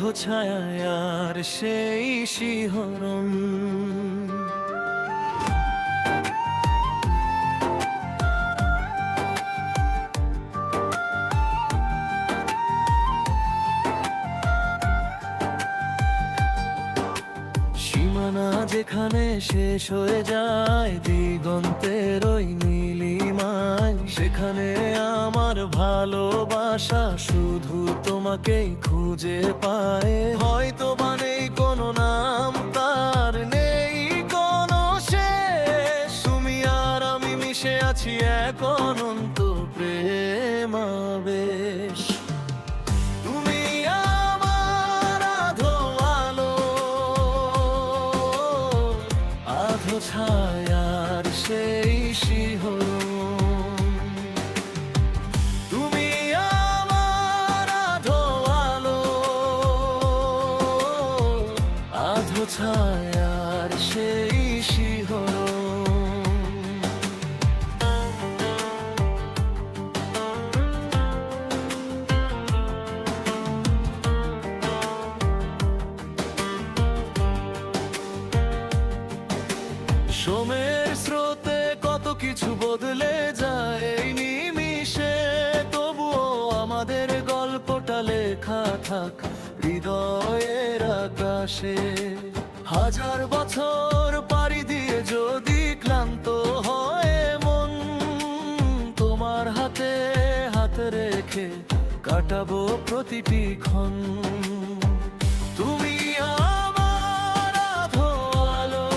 আধো ছায়ায় আর সেই শিহরণ। সীমানা যেখানে শেষ হয়ে যায় দিগন্তের ওই নীলিমায়, সেখানে আমার ভালোবাসা শুধু তোমাকেই খুঁজে পায়। হয়তো বা নেই কোনো নাম, তার নেই কোনো শেষ, তুমি আর আমি মিশে আছি এক অনন্ত প্রেমাবেশ। তুমি আমার আধো আলো, আধো ছায়ার সেই শিহরণ। তুমি আমার আধো আলো, আধো ছায়ার সেই শিহরণ। সময়ের স্রোতে কত কিছু বদলে যায় এই নিমিষে, তবুও আমাদের গল্পটা লেখা থাক হৃদয়ের আকাশে। হাজার বছর পাড়ি দিয়ে যদি ক্লান্ত হয় মন, তোমার হাতে হাত রেখে কাটাবো প্রতিটি ক্ষণ। তুমি আমার আধো আলো,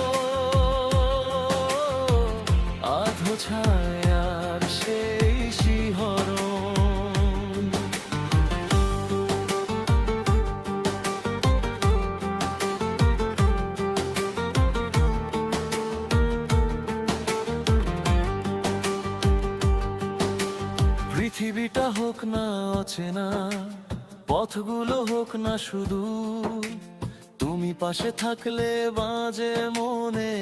আধো ছায়ার সেই শিহরণ। পৃথিবীটা হোক না অচেনা, পথগুলো হোক না শুধু, তুমি পাশে থাকলে বাজে মনে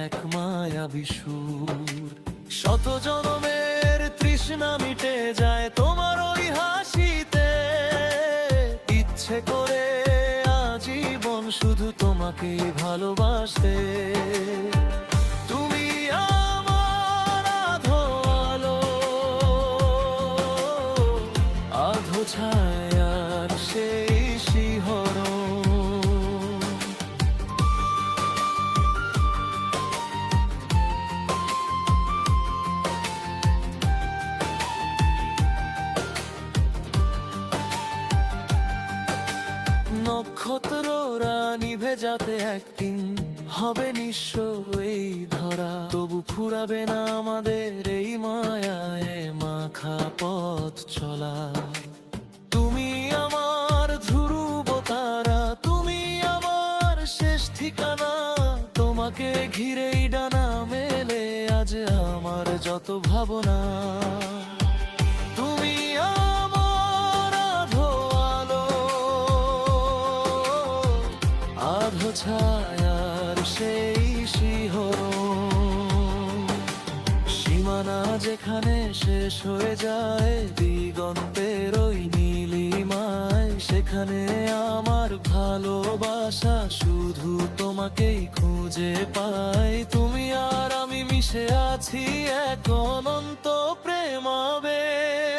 এক মায়াবী সুর। শত জনমের তৃষ্ণা মিটে যায় তোমার ওই হাসিতে, ইচ্ছে করে আজীবন শুধু তোমাকে ভালোবাসতে। তুমি আমার আধো আলো, আধো ছায়ার সেই শিহরণ। নক্ষত্ররা নিভে যাতে একদিন হবে নিঃস্ব এই ধরা, তবু ফুরাবে না আমাদের এই মায়ায় মাখা পথ চলা। তুমি আমার ধ্রুব তারা, তুমি আমার শেষ ঠিকানা, তোমাকে ঘিরেই ডানা মেলে আজ আমার যত ভাবনা। তুমি আমার আধো আলো, আধো ছায়ার সেই শিহরণ। সীমানা যেখানে শেষ হয়ে যায় দিগন্তের ওই নীলিমায়, সেখানে আমার ভালোবাসা শুধু তোমাকেই খুঁজে পাই। তুমি আর আমি মিশে আছি এক অনন্ত প্রেমাবেশ।